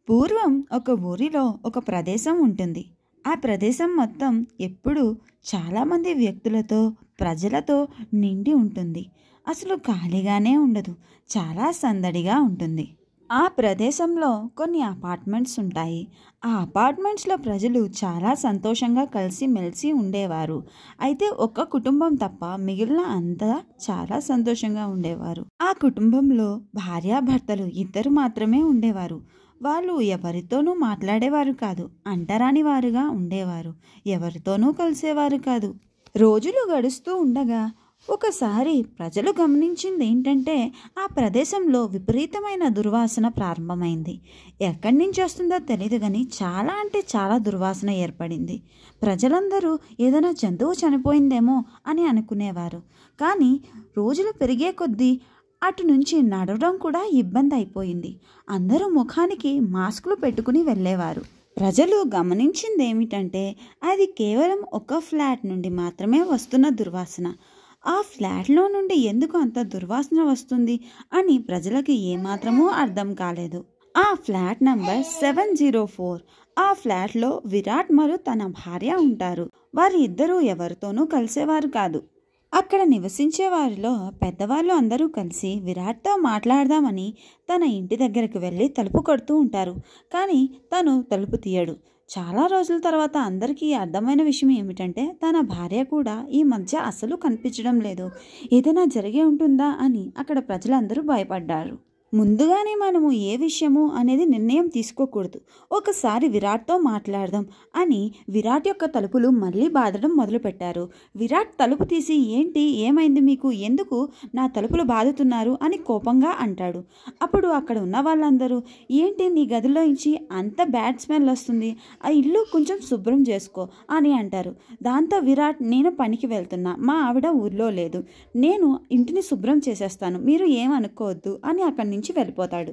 పూర్వం ఒక ఊరిలో ఒక ప్రదేశం ఉంటుంది. ఆ ప్రదేశం మొత్తం ఎప్పుడూ చాలామంది వ్యక్తులతో, ప్రజలతో నిండి ఉంటుంది. అసలు ఖాళీగానే ఉండదు. చాలా సందడిగా ఉంటుంది. ఆ ప్రదేశంలో కొన్ని అపార్ట్మెంట్స్ ఉంటాయి. ఆ అపార్ట్మెంట్స్లో ప్రజలు చాలా సంతోషంగా కలిసిమెలిసి ఉండేవారు. అయితే ఒక్క కుటుంబం తప్ప మిగిలిన అంతా చాలా సంతోషంగా ఉండేవారు. ఆ కుటుంబంలో భార్యాభర్తలు ఇద్దరు మాత్రమే ఉండేవారు. వాళ్ళు ఎవరితోనూ మాట్లాడేవారు కాదు. అంటరాని వారుగా ఉండేవారు. ఎవరితోనూ కలిసేవారు కాదు. రోజులు గడుస్తూ ఉండగా ఒకసారి ప్రజలు గమనించింది ఏంటంటే, ఆ ప్రదేశంలో విపరీతమైన దుర్వాసన ప్రారంభమైంది. ఎక్కడి నుంచి వస్తుందో తెలియదు కానీ చాలా అంటే చాలా దుర్వాసన ఏర్పడింది. ప్రజలందరూ ఏదైనా జంతువు చనిపోయిందేమో అని అనుకునేవారు. కానీ రోజులు పెరిగే కొద్దీ అటు నుంచి నడవడం కూడా ఇబ్బంది అయిపోయింది. అందరూ ముఖానికి మాస్కులు పెట్టుకుని వెళ్ళేవారు. ప్రజలు గమనించింది ఏమిటంటే, అది కేవలం ఒక ఫ్లాట్ నుండి మాత్రమే వస్తున్న దుర్వాసన. ఆ ఫ్లాట్లో నుండి ఎందుకు అంత దుర్వాసన వస్తుంది అని ప్రజలకి ఏమాత్రమూ అర్థం కాలేదు. ఆ ఫ్లాట్ నంబర్ 704. ఆ ఫ్లాట్లో విరాట్ మరియు తన భార్య ఉంటారు. వారి ఇద్దరూ ఎవరితోనూ కలిసేవారు కాదు. అక్కడ నివసించే వారిలో పెద్దవాళ్ళు అందరూ కలిసి విరాట్తో మాట్లాడదామని తన ఇంటి దగ్గరకు వెళ్ళి తలుపు కొడుతూ ఉంటారు. కానీ తను తలుపు తీయడు. చాలా రోజుల తర్వాత అందరికీ అర్థమైన విషయం ఏమిటంటే, తన భార్య కూడా ఈ మధ్య అసలు కనిపించడం లేదు. ఏదైనా జరిగే ఉంటుందా అని అక్కడ ప్రజలందరూ భయపడ్డారు. ముందుగానే మనము ఏ విషయము అనేది నిర్ణయం తీసుకోకూడదు. ఒకసారి విరాట్తో మాట్లాడదాం అని విరాట్ యొక్క తలుపులు మళ్ళీ బాదడం మొదలుపెట్టారు. విరాట్ తలుపు తీసి, ఏంటి, ఏమైంది మీకు, ఎందుకు నా తలుపులు బాదుతున్నారు అని కోపంగా అంటాడు. అప్పుడు అక్కడ ఉన్న వాళ్ళందరూ, ఏంటి నీ గదిలో నుంచి అంత బ్యాడ్ స్మెల్ వస్తుంది, ఆ ఇల్లు కొంచెం శుభ్రం చేసుకో అని అంటారు. దాంతో విరాట్, నేను పనికి వెళ్తున్నా, మా ఆవిడ ఊర్లో లేదు, నేను ఇంటిని శుభ్రం చేసేస్తాను, మీరు ఏమనుకోవద్దు అని అక్కడి నుంచి వెళ్ళిపోతాడు.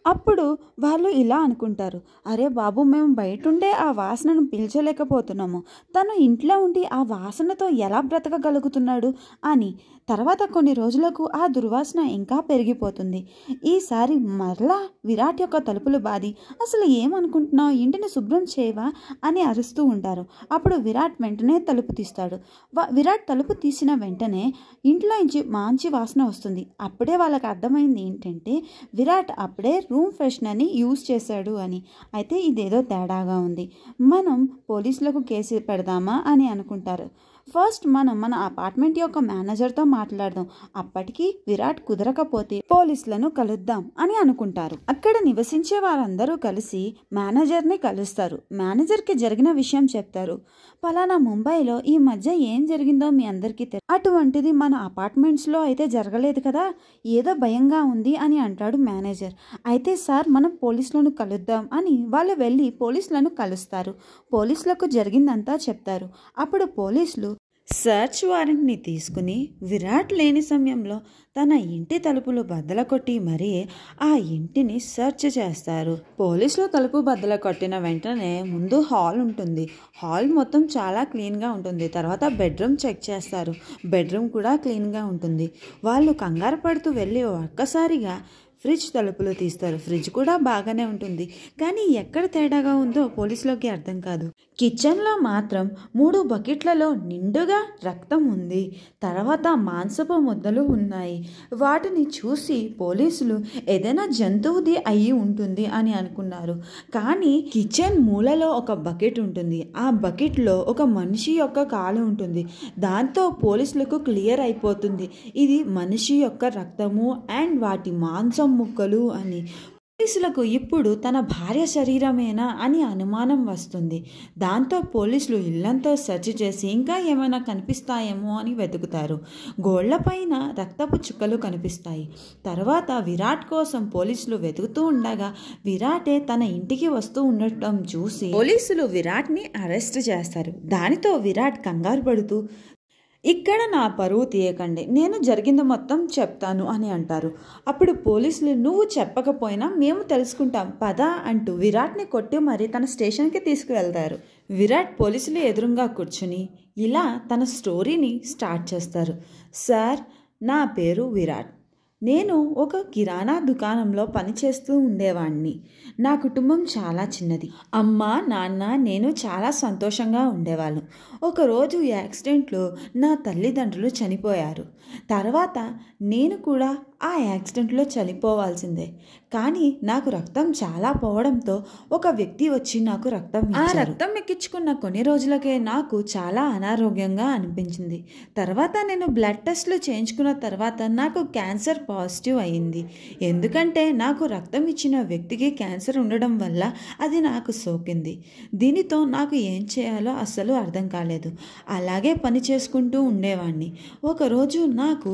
అప్పుడు వాళ్ళు ఇలా అనుకుంటారు, అరే బాబు, మేము బయటుండే ఆ వాసనను పీల్చలేకపోతున్నాము, తను ఇంట్లో ఉండి ఆ వాసనతో ఎలా బ్రతకగలుగుతున్నాడు అని. తర్వాత కొన్ని రోజులకు ఆ దుర్వాసన ఇంకా పెరిగిపోతుంది. ఈసారి మరలా విరాట్ యొక్క తలుపులు బాది, అసలు ఏమనుకుంటున్నావు, ఇంటిని శుభ్రం చేయవా అని అరుస్తూ ఉంటారు. అప్పుడు విరాట్ వెంటనే తలుపు తీస్తాడు. విరాట్ తలుపు తీసిన వెంటనే ఇంట్లో నుంచి మంచి వాసన వస్తుంది. అప్పుడే వాళ్ళకి అర్థమైంది ఏంటంటే, విరాట్ అప్పుడే రూమ్ ఫ్రెషనర్ని యూజ్ చేశాడు అని. అయితే ఇదేదో తేడాగా ఉంది, మనం పోలీసులకు కేసు పెడదామా అని అనుకుంటారు. ఫస్ట్ మనం మన అపార్ట్మెంట్ యొక్క మేనేజర్తో మాట్లాడదాం, అప్పటికి విరాట్ కుదరకపోతే పోలీసులను కలుద్దాం అని అనుకుంటారు. అక్కడ నివసించే వారందరూ కలిసి మేనేజర్ని కలుస్తారు. మేనేజర్కి జరిగిన విషయం చెప్తారు. పలానా ముంబైలో ఈ మధ్య ఏం జరిగిందో మీ అందరికీ తెలుసు, అటువంటిది మన అపార్ట్మెంట్స్లో అయితే జరగలేదు కదా, ఏదో భయంగా ఉంది అని అంటాడు మేనేజర్. అయితే సార్, మనం పోలీసులను కలుద్దాం అని వాళ్ళు వెళ్ళి పోలీసులను కలుస్తారు. పోలీసులకు జరిగిందంతా చెప్తారు. అప్పుడు పోలీసులు సర్చ్ వారెంట్ని తీసుకుని విరాట్ లేని సమయంలో తన ఇంటి తలుపులు బద్దల కొట్టి మరీ ఆ ఇంటిని సెర్చ్ చేస్తారు. పోలీసులు తలుపు బద్దల కొట్టిన వెంటనే ముందు హాల్ ఉంటుంది. హాల్ మొత్తం చాలా క్లీన్గా ఉంటుంది. తర్వాత బెడ్రూమ్ చెక్ చేస్తారు. బెడ్రూమ్ కూడా క్లీన్గా ఉంటుంది. వాళ్ళు కంగారు పడుతూ వెళ్ళి ఒక్కసారిగా ఫ్రిడ్జ్ తలుపులు తీస్తారు. ఫ్రిడ్జ్ కూడా బాగానే ఉంటుంది. కానీ ఎక్కడ తేడాగా ఉందో పోలీసులకి అర్థం కాదు. కిచెన్లో మాత్రం 3 బకెట్లలో నిండుగా రక్తం ఉంది. తర్వాత మాంసపు ముద్దలు ఉన్నాయి. వాటిని చూసి పోలీసులు ఏదైనా జంతువుది అయి ఉంటుంది అని అనుకున్నారు. కానీ కిచెన్ మూలలో ఒక బకెట్ ఉంటుంది. ఆ బకెట్లో ఒక మనిషి యొక్క కాలు ఉంటుంది. దాంతో పోలీసులకు క్లియర్ అయిపోతుంది, ఇది మనిషి యొక్క రక్తము అండ్ వాటి మాంసం ముక్కలు అని. పోలీసులకు ఇప్పుడు తన భార్య శరీరమేనా అని అనుమానం వస్తుంది. దాంతో పోలీసులు ఇల్లంతా సెర్చ్ చేసి ఇంకా ఏమైనా కనిపిస్తాయేమో అని వెతుకుతారు. గోళ్లపైన రక్తపు చుక్కలు కనిపిస్తాయి. తర్వాత విరాట్ కోసం పోలీసులు వెతుకుతూ ఉండగా విరాటే తన ఇంటికి వస్తూ ఉండటం చూసి పోలీసులు విరాట్ని అరెస్ట్ చేస్తారు. దానితో విరాట్ కంగారు పడుతూ, ఇక్కడ నా పరువు తీయకండి, నేను జరిగింది మొత్తం చెప్తాను అని అంటారు. అప్పుడు పోలీసులు, నువ్వు చెప్పకపోయినా మేము తెలుసుకుంటాం పద అంటూ విరాట్ని కొట్టి మరీ తన స్టేషన్కి తీసుకువెళ్తారు. విరాట్ పోలీసులు ఎదురుగా కూర్చుని ఇలా తన స్టోరీని స్టార్ట్ చేస్తారు. సార్, నా పేరు విరాట్, నేను ఒక కిరాణా దుకాణంలో పనిచేస్తూ ఉండేవాడిని. నా కుటుంబం చాలా చిన్నది. అమ్మ, నాన్న, నేను చాలా సంతోషంగా ఉండేవాళ్ళం. ఒకరోజు యాక్సిడెంట్లో నా తల్లిదండ్రులు చనిపోయారు. తర్వాత నేను కూడా ఆ యాక్సిడెంట్లో చనిపోవాల్సిందే. కానీ నాకు రక్తం చాలా పోవడంతో ఒక వ్యక్తి వచ్చి నాకు రక్తం ఇచ్చారు. ఆ రక్తం ఎక్కించుకున్న కొన్ని రోజులకే నాకు చాలా అనారోగ్యంగా అనిపించింది. తర్వాత నేను బ్లడ్ టెస్ట్లు చేయించుకున్న తర్వాత నాకు క్యాన్సర్ పాజిటివ్ అయింది. ఎందుకంటే నాకు రక్తం ఇచ్చిన వ్యక్తికి క్యాన్సర్ ఉండడం వల్ల అది నాకు సోకింది. దీనితో నాకు ఏం చేయాలో అస్సలు అర్థం కాలేదు. అలాగే పని చేసుకుంటూ ఉండేవాడిని. ఒకరోజు నాకు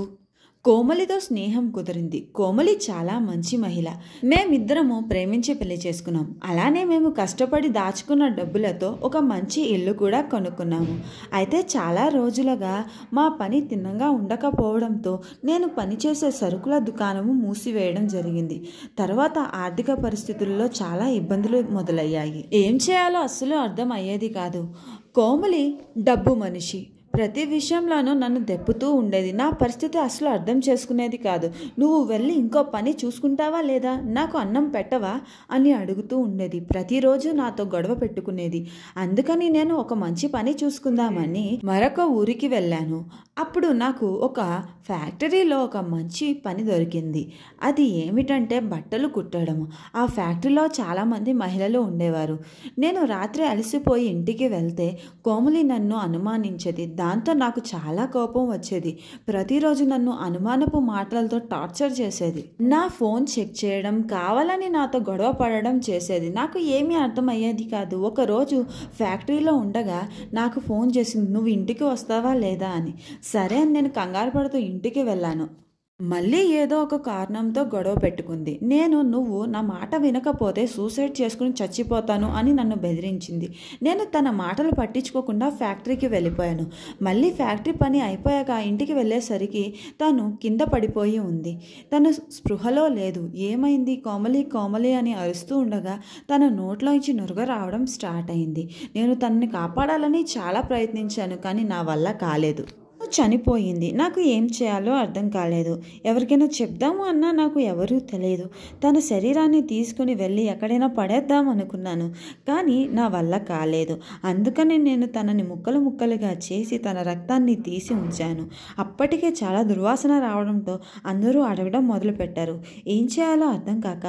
కోమలితో స్నేహం కుదిరింది. కోమలి చాలా మంచి మహిళ. మేమిద్దరము ప్రేమించి పెళ్లి చేసుకున్నాం. అలానే మేము కష్టపడి దాచుకున్న డబ్బులతో ఒక మంచి ఇల్లు కూడా కొనుక్కున్నాము. అయితే చాలా రోజులుగా మా పని తిన్నంగా ఉండకపోవడంతో నేను పనిచేసే సరుకుల దుకాణము మూసివేయడం జరిగింది. తర్వాత ఆర్థిక పరిస్థితుల్లో చాలా ఇబ్బందులు మొదలయ్యాయి. ఏం చేయాలో అస్సలు అర్థం అయ్యేది కాదు. కోమలి డబ్బు మనిషి. ప్రతి విషయంలోనూ నన్ను దెప్పుతూ ఉండేది. నా పరిస్థితి అసలు అర్థం చేసుకునేది కాదు. నువ్వు వెళ్ళి ఇంకో పని చూసుకుంటావా లేదా, నాకు అన్నం పెట్టవా అని అడుగుతూ ఉండేది. ప్రతిరోజు నాతో గొడవ పెట్టుకునేది. అందుకని నేను ఒక మంచి పని చూసుకుందామని మరొక ఊరికి వెళ్ళాను. అప్పుడు నాకు ఒక ఫ్యాక్టరీలో ఒక మంచి పని దొరికింది. అది ఏమిటంటే బట్టలు కుట్టడం. ఆ ఫ్యాక్టరీలో చాలామంది మహిళలు ఉండేవారు. నేను రాత్రి అలసిపోయి ఇంటికి వెళ్తే కోమలి నన్ను అనుమానించేది. దాంతో నాకు చాలా కోపం వచ్చేది. ప్రతిరోజు నన్ను అనుమానపు మాటలతో టార్చర్ చేసేది. నా ఫోన్ చెక్ చేయడం, కావాలని నాతో గొడవ పడడం చేసేది. నాకు ఏమీ అర్థమయ్యేది కాదు. ఒకరోజు ఫ్యాక్టరీలో ఉండగా నాకు ఫోన్ చేసింది, నువ్వు ఇంటికి వస్తావా లేదా అని. సరే అని నేను కంగారు పడుతూ ఇంటికి వెళ్ళాను. మళ్ళీ ఏదో ఒక కారణంతో గొడవ పెట్టుకుంది. నువ్వు నా మాట వినకపోతే సూసైడ్ చేసుకుని చచ్చిపోతాను అని నన్ను బెదిరించింది. నేను తన మాటలు పట్టించుకోకుండా ఫ్యాక్టరీకి వెళ్ళిపోయాను. మళ్ళీ ఫ్యాక్టరీ పని అయిపోయాక ఇంటికి వెళ్ళేసరికి తను కింద పడిపోయి ఉంది. తను స్పృహలో లేదు. ఏమైంది కోమలి కోమలి అని అరుస్తూ ఉండగా తన నోట్లోంచి నురగ రావడం స్టార్ట్ అయింది. నేను తనని కాపాడాలని చాలా ప్రయత్నించాను, కానీ నా వల్ల కాలేదు. చనిపోయింది. నాకు ఏం చేయాలో అర్థం కాలేదు. ఎవరికైనా చెప్దాము అన్నా నాకు ఎవరూ తెలియదు. తన శరీరాన్ని తీసుకుని వెళ్ళి ఎక్కడైనా పడేద్దాం అనుకున్నాను, కానీ నా వల్ల కాలేదు. అందుకని నేను తనని ముక్కలు ముక్కలుగా చేసి తన రక్తాన్ని తీసి ఉంచాను. అప్పటికే చాలా దుర్వాసన రావడంతో అందరూ అడగడం మొదలుపెట్టారు. ఏం చేయాలో అర్థం కాక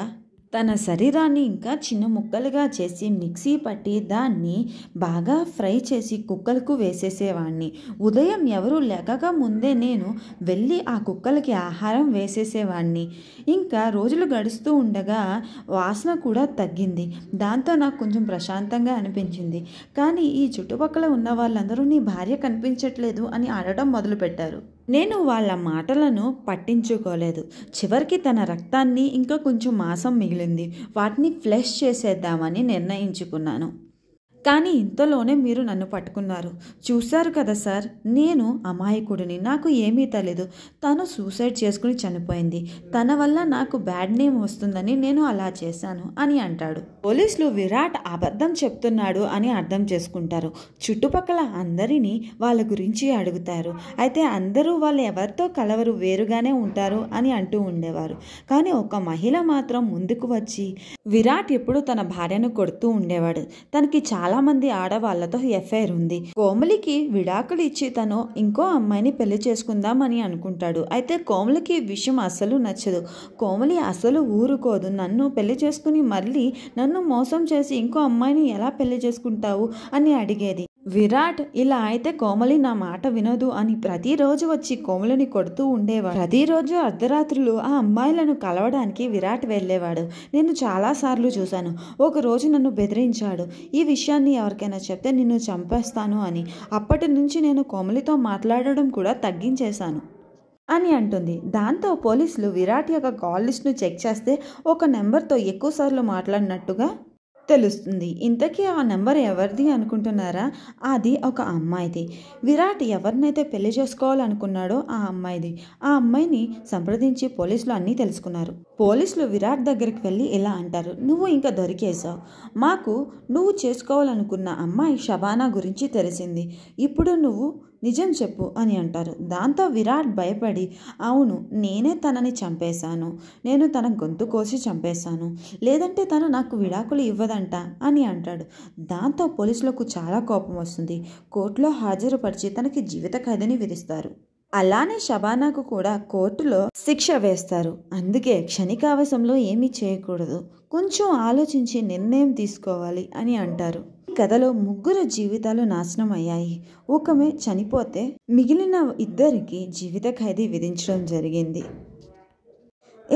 తన శరీరాన్ని ఇంకా చిన్న ముక్కలుగా చేసి మిక్సీ పట్టి దాన్ని బాగా ఫ్రై చేసి కుక్కలకు వేసేసేవాడిని. ఉదయం ఎవరూ లేకక ముందే నేను వెళ్ళి ఆ కుక్కలకి ఆహారం వేసేసేవాడిని. ఇంకా రోజులు గడుస్తూ ఉండగా వాసన కూడా తగ్గింది. దాంతో నాకు కొంచెం ప్రశాంతంగా అనిపించింది. కానీ ఈ చుట్టుపక్కల ఉన్న వాళ్ళందరూ నీ భార్య కనిపించట్లేదు అని అడగడం మొదలుపెట్టారు. నేను వాళ్ళ మాటలను పట్టించుకోలేదు. చివరికి తన రక్తాన్ని ఇంకా కొంచెం మాంసం మిగిలింది. వాటిని ఫ్లెష్ చేసేద్దామని నిర్ణయించుకున్నాను. కానీ ఇంతలోనే మీరు నన్ను పట్టుకున్నారు. చూశారు కదా సార్, నేను అమాయకుడిని, నాకు ఏమీ తెలీదు. తను సూసైడ్ చేసుకుని చనిపోయింది. తన వల్ల నాకు బ్యాడ్ నేమ్ వస్తుందని నేను అలా చేశాను అని అంటాడు. పోలీసులు విరాట్ అబద్ధం చెప్తున్నాడు అని అర్థం చేసుకుంటారు. చుట్టుపక్కల అందరినీ వాళ్ళ గురించి అడుగుతారు. అయితే అందరూ వాళ్ళు ఎవరితో కలవరు, వేరుగానే ఉంటారు అని అంటూ ఉండేవారు. కానీ ఒక మహిళ మాత్రం ముందుకు వచ్చి విరాట్ ఎప్పుడు తన భార్యను కొడుతూ ఉండేవాడు. తనకి చాలా మంది ఆడవాళ్లతో ఎఫ్ఐఆర్ ఉంది. కోమలికి విడాకులు ఇచ్చి తను ఇంకో అమ్మాయిని పెళ్లి చేసుకుందామని అనుకుంటాడు. అయితే కోమలికి ఈ విషయం అస్సలు నచ్చదు. కోమలి అసలు ఊరుకోదు. నన్ను పెళ్లి చేసుకుని మళ్ళీ నన్ను మోసం చేసి ఇంకో అమ్మాయిని ఎలా పెళ్లి చేసుకుంటావు అని అడిగేది. విరాట్ ఇలా అయితే కోమలి నా మాట వినదు అని ప్రతిరోజు వచ్చి కోమలిని కొడుతూ ఉండేవాడు. ప్రతిరోజు అర్ధరాత్రులు ఆ అమ్మాయిలను కలవడానికి విరాట్ వెళ్ళేవాడు. నేను చాలాసార్లు చూశాను. ఒకరోజు నన్ను బెదిరించాడు. ఈ విషయాన్ని ఎవరికైనా చెప్తే నిన్ను చంపేస్తాను అని. అప్పటి నుంచి నేను కోమలితో మాట్లాడడం కూడా తగ్గించేశాను అని అంటుంది. దాంతో పోలీసులు విరాట్ యొక్క కాల్ లిస్ట్ను చెక్ చేస్తే ఒక నెంబర్తో ఎక్కువసార్లు మాట్లాడినట్టుగా తెలుస్తుంది. ఇంతకీ ఆ నెంబర్ ఎవరిది అనుకుంటున్నారా? అది ఒక అమ్మాయిది. విరాట్ ఎవరినైతే పెళ్లి చేసుకోవాలనుకున్నాడో ఆ అమ్మాయిది. ఆ అమ్మాయిని సంప్రదించి పోలీసులు అన్నీ తెలుసుకున్నారు. పోలీసులు విరాట్ దగ్గరికి వెళ్ళి ఇలా అంటారు, నువ్వు ఇంకా దొరికేశావు. మాకు నువ్వు చేసుకోవాలనుకున్న అమ్మాయి షబానా గురించి తెలిసింది. ఇప్పుడు నువ్వు నిజం చెప్పు అని అంటారు. దాంతో విరాట్ భయపడి, అవును నేనే తనని చంపేశాను, నేను తన గొంతు కోసి చంపేశాను, లేదంటే తను నాకు విడాకులు ఇవ్వదంట అని అంటాడు. దాంతో పోలీసులకు చాలా కోపం వస్తుంది. కోర్టులో హాజరుపరిచి తనకి జీవిత ఖైదుని విధిస్తారు. అలానే షబానాకు కూడా కోర్టులో శిక్ష వేస్తారు. అందుకే క్షణికావేశంలో ఏమీ చేయకూడదు, కొంచెం ఆలోచించి నిర్ణయం తీసుకోవాలి అని అంటారు. కథలో ముగ్గురు జీవితాలు నాశనం అయ్యాయి. ఒకమే చనిపోతే మిగిలిన ఇద్దరికి జీవిత ఖైదీ విధించడం జరిగింది.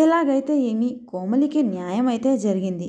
ఎలాగైతే ఏమి కోమలికి న్యాయం అయితే జరిగింది.